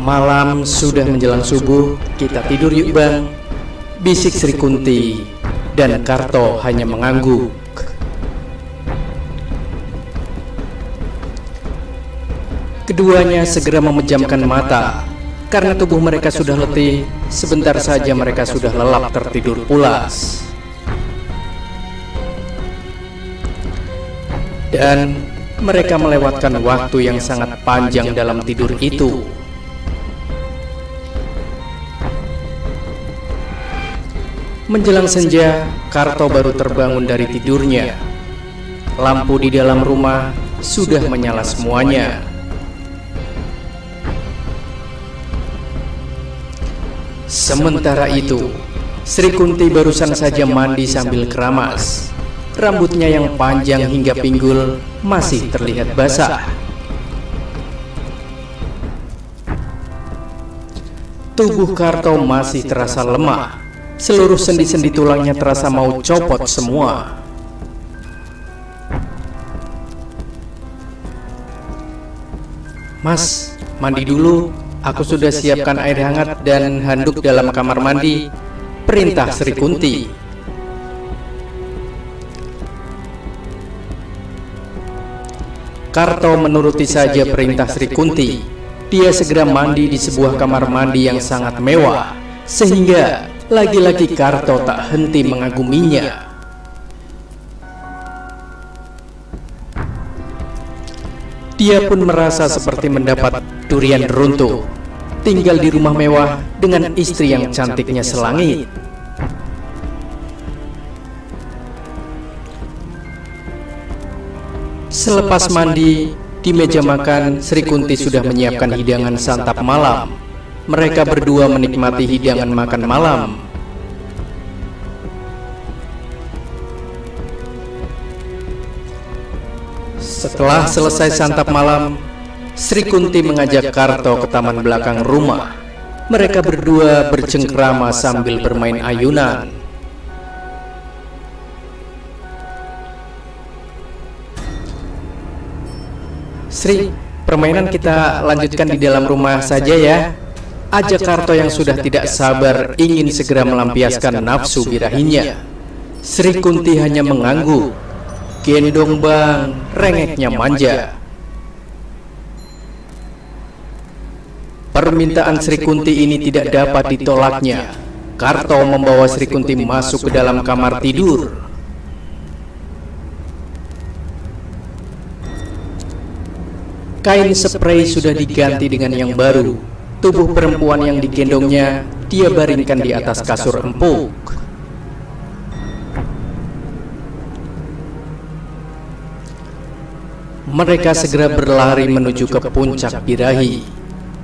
Malam sudah menjelang subuh, kita tidur yuk bang, bisik Sri Kunti, dan Karto hanya mengangguk. Keduanya segera memejamkan mata, karena tubuh mereka sudah letih, sebentar saja mereka sudah lelap tertidur pulas. Dan mereka melewatkan waktu yang sangat panjang dalam tidur itu. Menjelang senja, Karto baru terbangun dari tidurnya. Lampu di dalam rumah sudah menyala semuanya. Sementara itu, Sri Kunti barusan saja mandi sambil keramas. Rambutnya yang panjang hingga pinggul masih terlihat basah. Tubuh Karto masih terasa lemah. Seluruh sendi-sendi tulangnya terasa mau copot semua. Mas, mandi dulu. Aku sudah siapkan air hangat dan handuk dalam kamar mandi, perintah Sri Kunti. Karto menuruti saja perintah Sri Kunti. Dia segera mandi di sebuah kamar mandi yang sangat mewah, sehingga lagi-lagi Karto tak henti mengaguminya. Dia pun merasa seperti mendapat durian runtuh, tinggal di rumah mewah dengan istri yang cantiknya selangit. Selepas mandi, di meja makan Sri Kunti sudah menyiapkan hidangan santap malam. Mereka berdua menikmati hidangan makan malam. Setelah selesai santap malam, Sri Kunti mengajak Karto ke taman belakang rumah. Mereka berdua bercengkrama sambil bermain ayunan. Sri, permainan kita lanjutkan di dalam rumah saja ya. Ajak Karto yang sudah tidak sabar ingin segera melampiaskan nafsu birahinya. Sri Kunti hanya mengangguk. Gendong bang, rengeknya manja. Permintaan Sri Kunti ini tidak dapat ditolaknya. Karto membawa Sri Kunti masuk ke dalam kamar tidur. Kain spray sudah diganti dengan yang baru. Tubuh perempuan yang digendongnya dia baringkan di atas kasur empuk. Mereka segera berlari menuju ke puncak birahi.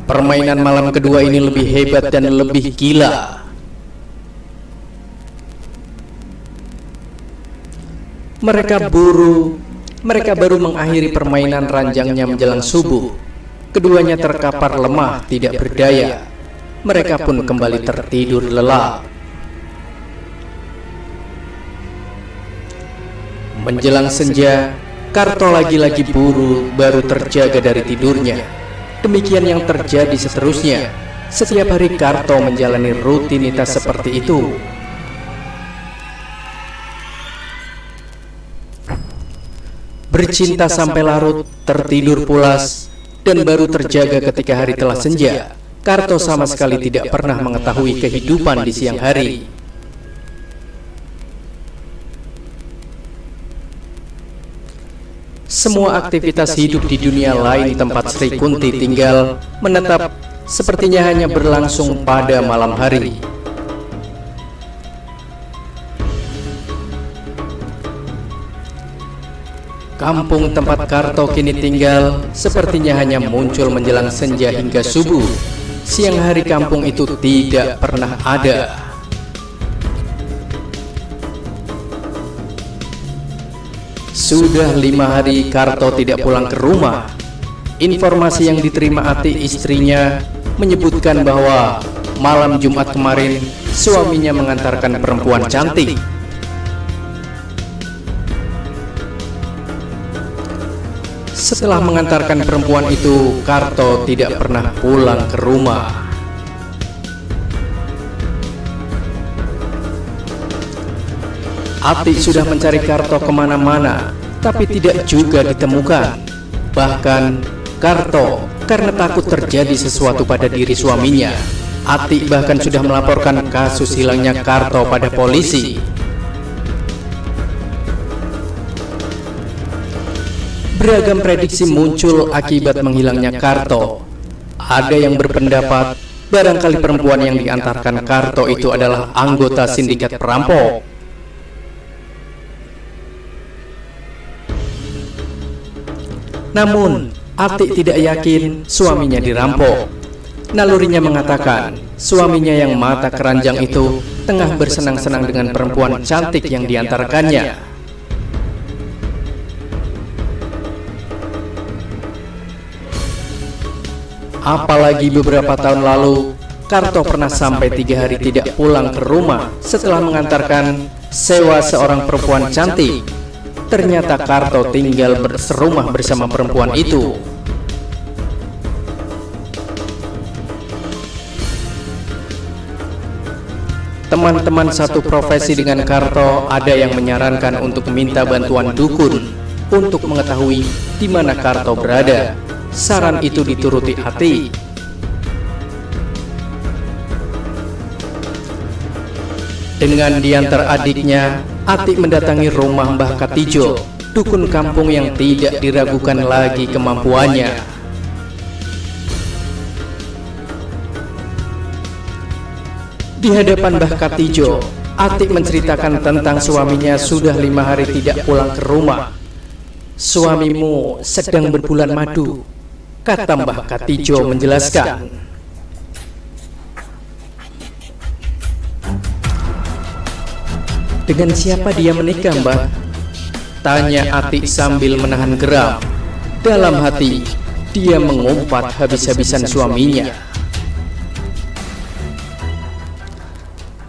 Permainan malam kedua ini lebih hebat dan lebih gila. Mereka baru mengakhiri permainan ranjangnya menjelang subuh. Keduanya terkapar lemah, tidak berdaya. Mereka pun kembali tertidur lelap. Menjelang senja, Karto lagi-lagi baru terjaga dari tidurnya. Demikian yang terjadi seterusnya. Setiap hari Karto menjalani rutinitas seperti itu. Bercinta sampai larut, tertidur pulas, dan baru terjaga ketika hari telah senja. Karto sama sekali tidak pernah mengetahui kehidupan di siang hari. Semua aktivitas hidup di dunia lain tempat Sri Kunti tinggal menetap sepertinya hanya berlangsung pada malam hari. Kampung tempat Karto kini tinggal sepertinya hanya muncul menjelang senja hingga subuh. Siang hari kampung itu tidak pernah ada. Sudah 5 hari Karto tidak pulang ke rumah. Informasi yang diterima Ati istrinya menyebutkan bahwa malam Jumat kemarin suaminya mengantarkan perempuan cantik. Setelah mengantarkan perempuan itu, Karto tidak pernah pulang ke rumah. Atik sudah mencari Karto kemana-mana, tapi tidak juga ditemukan. Bahkan Karto, karena takut terjadi sesuatu pada diri suaminya, Atik bahkan sudah melaporkan kasus hilangnya Karto pada polisi. Beragam prediksi muncul akibat menghilangnya Karto. Ada yang berpendapat barangkali perempuan yang diantarkan Karto itu adalah anggota sindikat perampok. Namun, Atik tidak yakin suaminya dirampok. Nalurinya mengatakan, suaminya yang mata keranjang itu tengah bersenang-senang dengan perempuan cantik yang diantarkannya. Apalagi beberapa tahun lalu, Karto pernah sampai 3 hari tidak pulang ke rumah setelah mengantarkan sewa seorang perempuan cantik. Ternyata Karto tinggal serumah bersama perempuan itu. Teman-teman satu profesi dengan Karto ada yang menyarankan untuk meminta bantuan dukun untuk mengetahui di mana Karto berada. Saran itu dituruti Atik. Dengan diantar adiknya, Atik mendatangi rumah Mbah Katijo, dukun kampung yang tidak diragukan lagi kemampuannya. Di hadapan Mbah Katijo, Atik menceritakan tentang suaminya sudah 5 hari tidak pulang ke rumah. Suamimu sedang berbulan madu, kata Mbah Katijo menjelaskan. Dengan siapa dia menikah, Mbah? Tanya Atik sambil menahan geram. Dalam hati, dia mengumpat habis-habisan suaminya.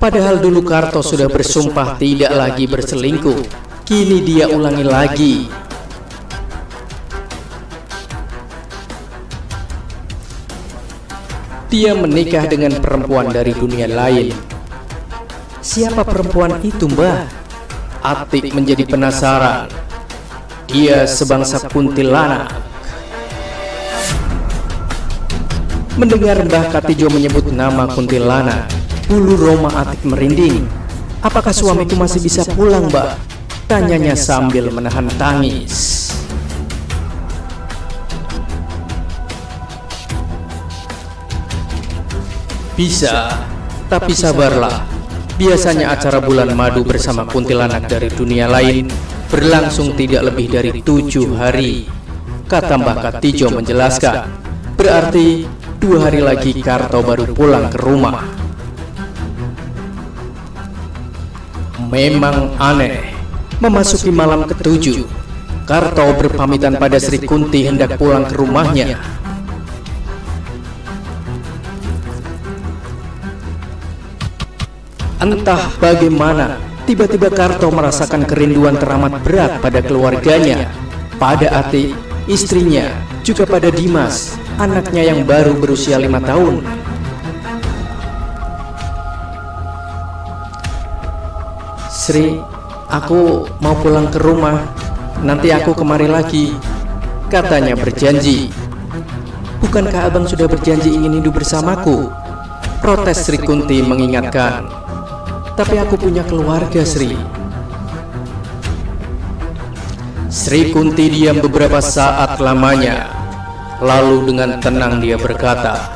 Padahal dulu Karto sudah bersumpah tidak lagi berselingkuh. Kini dia ulangi lagi. Dia menikah dengan perempuan dari dunia lain. Siapa perempuan itu, Mbah? Atik menjadi penasaran. Dia sebangsa kuntilanak. Mendengar Mbah Katijo menyebut nama kuntilanak, bulu roma Atik merinding. Apakah suamiku masih bisa pulang, Mbah? Tanyanya sambil menahan tangis. Bisa, tapi sabarlah. Biasanya acara bulan madu bersama kuntilanak dari dunia lain berlangsung tidak lebih dari 7 hari, kata Mbah Katijo menjelaskan. Berarti 2 hari lagi Karto baru pulang ke rumah. Memang aneh, memasuki malam ke-7, Karto berpamitan pada Sri Kunti hendak pulang ke rumahnya. Entah bagaimana, tiba-tiba Karto merasakan kerinduan teramat berat pada keluarganya, pada Atik, istrinya, juga pada Dimas, anaknya yang baru berusia 5 tahun. Sri, aku mau pulang ke rumah, nanti aku kemari lagi, katanya berjanji. Bukankah abang sudah berjanji ingin hidup bersamaku? Protes Sri Kunti mengingatkan. Tapi aku punya keluarga, Sri. Sri Kunti diam beberapa saat lamanya. Lalu dengan tenang dia berkata,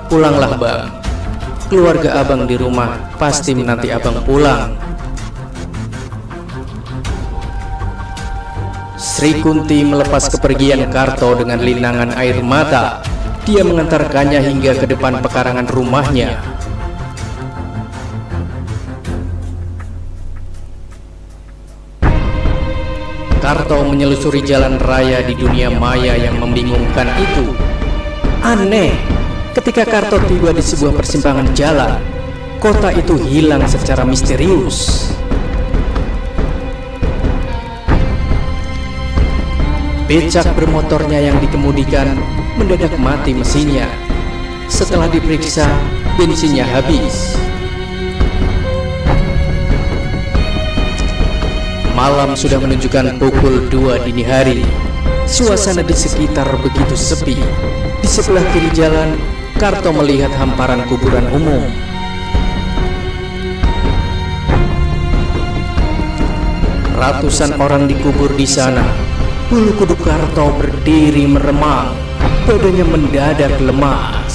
"Pulanglah, Bang. Keluarga abang di rumah pasti menanti abang pulang." Sri Kunti melepas kepergian Karto dengan linangan air mata. Dia mengantarkannya hingga ke depan pekarangan rumahnya. Karto menyelusuri jalan raya di dunia maya yang membingungkan itu. Aneh, ketika Karto tiba di sebuah persimpangan jalan, kota itu hilang secara misterius. becak bermotornya yang dikemudikan mendadak mati mesinnya. Setelah diperiksa, bensinnya habis. Malam sudah menunjukkan pukul 2 dini hari. Suasana di sekitar begitu sepi. Di sebelah kiri jalan, Karto melihat hamparan kuburan umum. Ratusan orang dikubur di sana. Bulu kuduk Karto berdiri meremang, badannya mendadak lemas.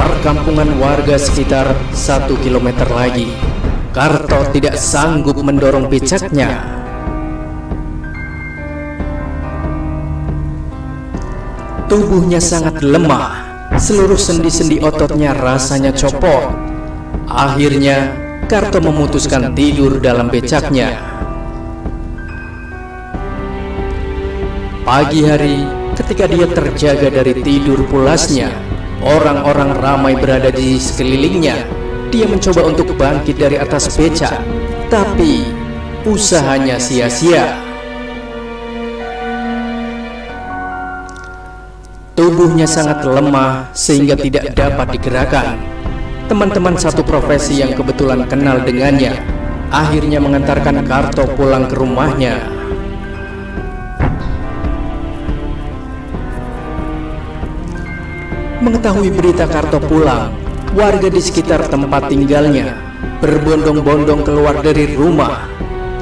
Perkampungan warga sekitar 1 kilometer lagi. Karto tidak sanggup mendorong becaknya. Tubuhnya sangat lemah, seluruh sendi-sendi ototnya rasanya copot. Akhirnya, Karto memutuskan tidur dalam becaknya. Pagi hari, ketika dia terjaga dari tidur pulasnya, orang-orang ramai berada di sekelilingnya. Dia mencoba untuk bangkit dari atas becak, tapi usahanya sia-sia. Tubuhnya sangat lemah sehingga tidak dapat digerakkan. Teman-teman satu profesi yang kebetulan kenal dengannya akhirnya mengantarkan Karto pulang ke rumahnya. Mengetahui berita Karto pulang, warga di sekitar tempat tinggalnya berbondong-bondong keluar dari rumah.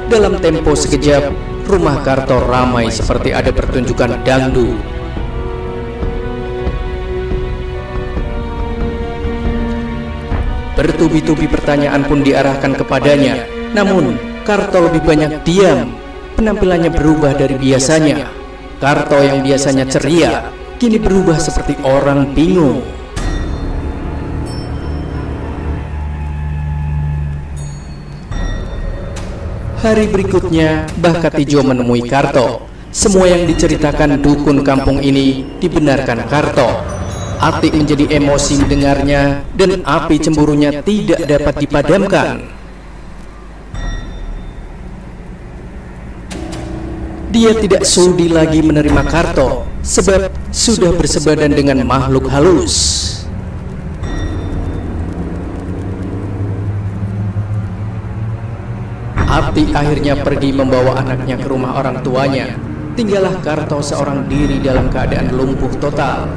Dalam tempo sekejap, rumah Karto ramai seperti ada pertunjukan dangdut. Bertubi-tubi pertanyaan pun diarahkan kepadanya. Namun, Karto lebih banyak diam. Penampilannya berubah dari biasanya. Karto yang biasanya ceria, kini berubah seperti orang bingung. Hari berikutnya, Mbah Katijo menemui Karto. Semua yang diceritakan dukun kampung ini dibenarkan Karto. Atik menjadi emosi mendengarnya dan api cemburunya tidak dapat dipadamkan. Dia tidak sudi lagi menerima Karto sebab sudah bersebadan dengan makhluk halus. Atik akhirnya pergi membawa anaknya ke rumah orang tuanya. Tinggallah Karto seorang diri dalam keadaan lumpuh total.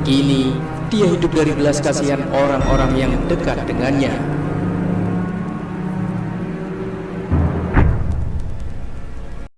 Kini, dia hidup dari belas kasihan orang-orang yang dekat dengannya.